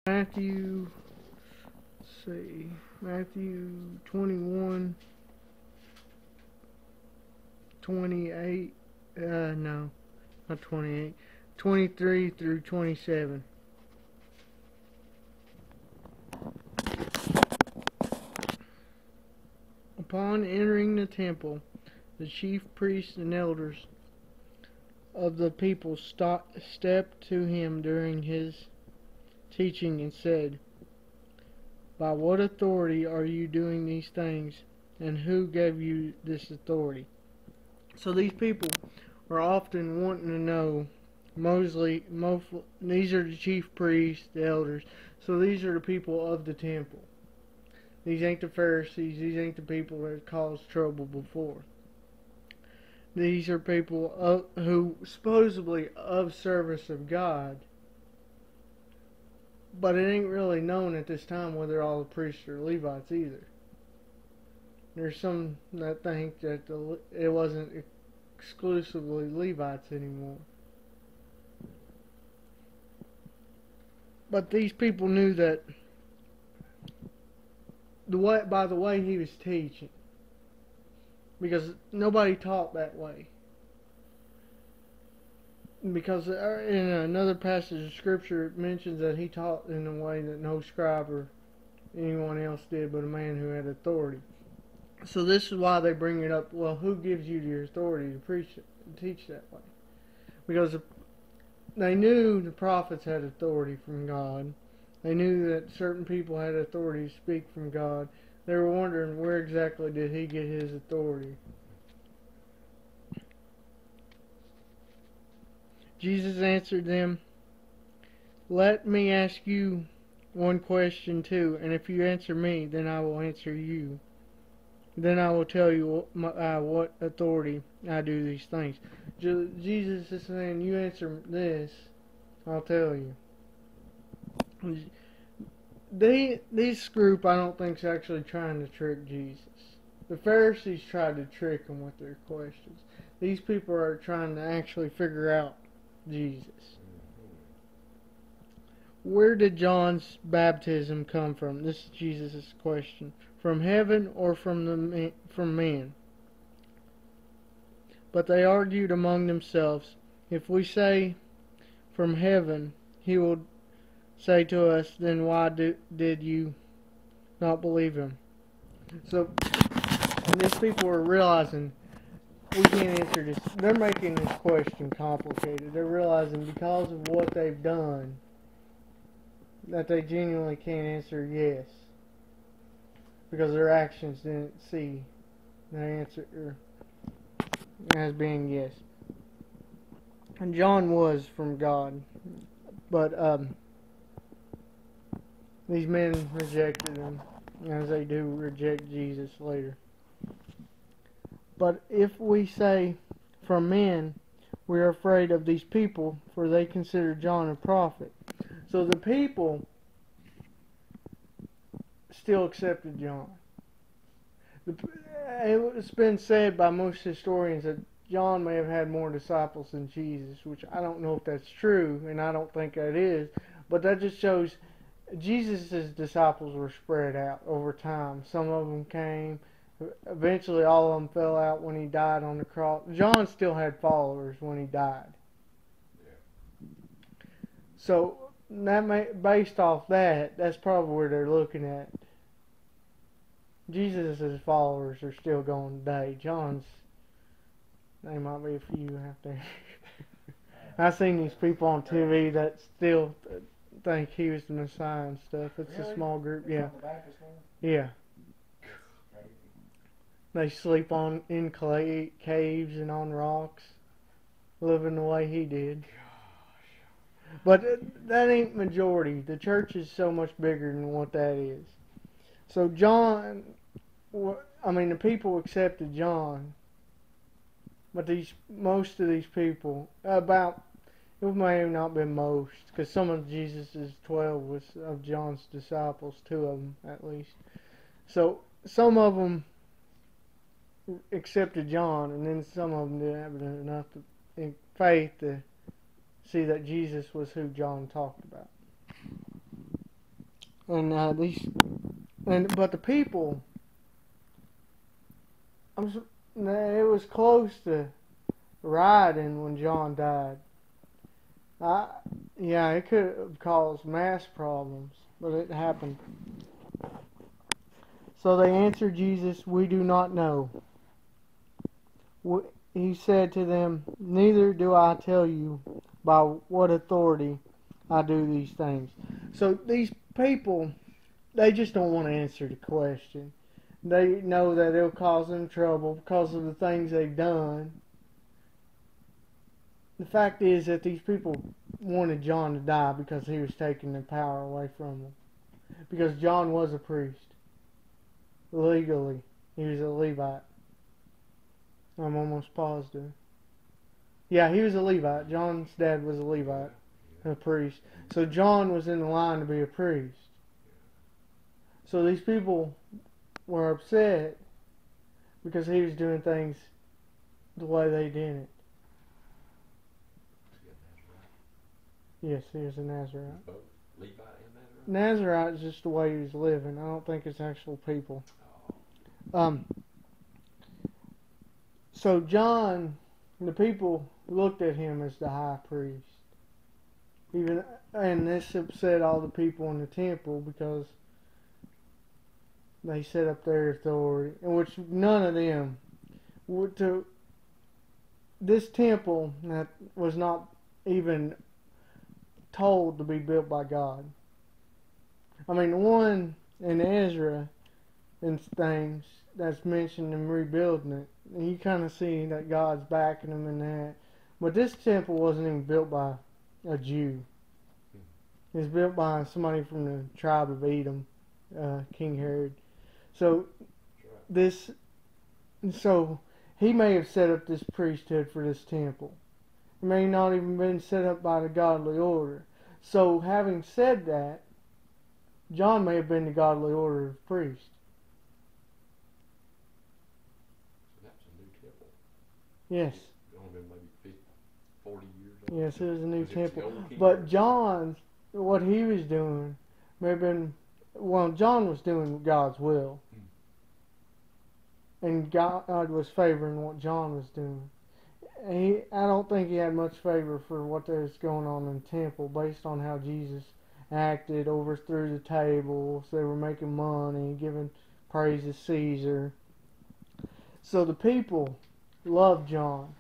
Matthew, let's see, Matthew 21, 28, no, not 28, 23 through 27. Upon entering the temple, the chief priests and elders of the people stepped to him during his teaching and said, "By what authority are you doing these things, and who gave you this authority?" So these people are often wanting to know, these are the chief priests, the elders, so these are the people of the temple. These ain't the Pharisees, these ain't the people that caused trouble before. These are people who supposedly of service of God, but it ain't really known at this time whether all the priests are Levites either. There's some that think that it wasn't exclusively Levites anymore. But these people knew that by the way he was teaching, because nobody taught that way. Because in another passage of scripture it mentions that he taught in a way that no scribe or anyone else did but a man who had authority. So this is why they bring it up. Well, who gives you the authority to teach that way? Because they knew the prophets had authority from God. They knew that certain people had authority to speak from God. They were wondering, where exactly did he get his authority? Jesus answered them, "Let me ask you one question too, and if you answer me, then I will answer you. Then I will tell you what authority I do these things." Jesus is saying, you answer this, I'll tell you. This group, I don't think, is actually trying to trick Jesus. The Pharisees tried to trick him with their questions. These people are trying to actually figure out Jesus. Where did John's baptism come from? This is Jesus' question. From heaven or from men? But they argued among themselves, "If we say from heaven, he will say to us, then why did you not believe him?" So these people are realizing we can't answer this. They're making this question complicated. They're realizing because of what they've done that they genuinely can't answer yes, because their actions didn't see the answer as being yes. And John was from God, but these men rejected him, as they do reject Jesus later. But if we say from men, we are afraid of these people, for they consider John a prophet. So the people still accepted John. It's been said by most historians that John may have had more disciples than Jesus, which I don't know if that's true, and I don't think that is, but that just shows Jesus' disciples were spread out over time. Some of them came, eventually all of them fell out when he died on the cross. John still had followers when he died. So based off that, that's probably where they're looking at. Jesus' followers are still going today. John's, there might be a few out there. I've seen these people on TV that still think he was the Messiah and stuff. It's really? A small group, yeah. Yeah. They sleep in caves and on rocks, living the way he did. But that ain't majority. The church is so much bigger than what that is. So John, the people accepted John, but most of these people, it may have not been most, because some of Jesus' 12 was of John's disciples, 2 of them at least. So some of them accepted John, and then some of them didn't have enough faith to see that Jesus was who John talked about. But the people, it was close to rioting when John died. Yeah, it could have caused mass problems, but it happened. So they answered Jesus, "We do not know." He said to them, "Neither do I tell you by what authority I do these things." So these people, they just don't want to answer the question. They know that it'll cause them trouble because of the things they've done. The fact is that these people wanted John to die because he was taking the power away from them. Because John was a priest. Legally, he was a Levite. I'm almost positive. Yeah, he was a Levite. John's dad was a Levite, a priest. So John was in the line to be a priest. So these people were upset because he was doing things the way they didn't. Yes, he was a Nazarite. Both Levite and Nazarite? Nazarite is just the way he was living. I don't think it's actual people. So John, the people looked at him as the high priest. And this upset all the people in the temple because they set up their authority, in which none of them would to. This temple that was not even told to be built by God. I mean, the one in Ezra and things that's mentioned in rebuilding it, and you kind of see that God's backing them in that. But this temple wasn't even built by a Jew. It was built by somebody from the tribe of Edom, King Herod. So he may have set up this priesthood for this temple. It may not even been set up by the godly order. So having said that, John may have been the godly order of priest. So that was a new temple. Yes. It's only been maybe 40 years old. Yes, it was a new temple. But John, what he was doing, may have been, John was doing God's will. And God was favoring what John was doing. I don't think he had much favor for what was going on in the temple based on how Jesus acted, overthrew the tables, they were making money, giving praise to Caesar. So the people loved John.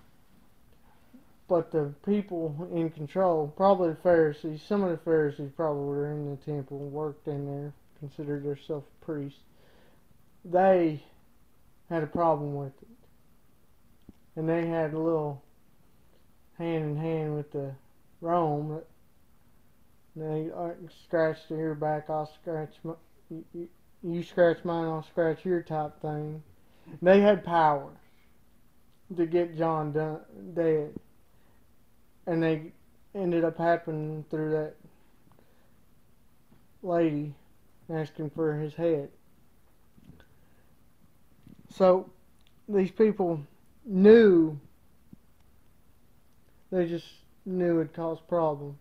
But the people in control, probably the Pharisees, some of the Pharisees probably were in the temple, worked in there, considered themselves priests. They had a problem with it. And they had a little hand in hand with the Rome. They scratched your back, I'll scratch you scratch mine, I'll scratch your type thing. They had power to get John dead. And they ended up happening through that lady asking for his head. So these people knew, they just knew it'd cause problems.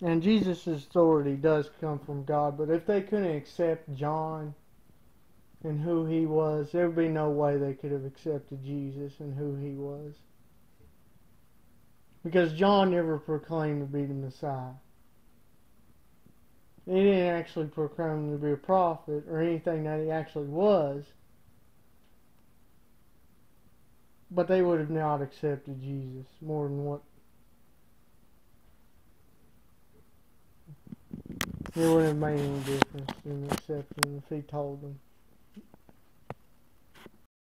And Jesus' authority does come from God, but if they couldn't accept John and who he was, there would be no way they could have accepted Jesus and who he was. Because John never proclaimed to be the Messiah. He didn't actually proclaim to be a prophet or anything that he actually was. But they would have not accepted Jesus more than what. It wouldn't have made any difference in accepting him if he told them.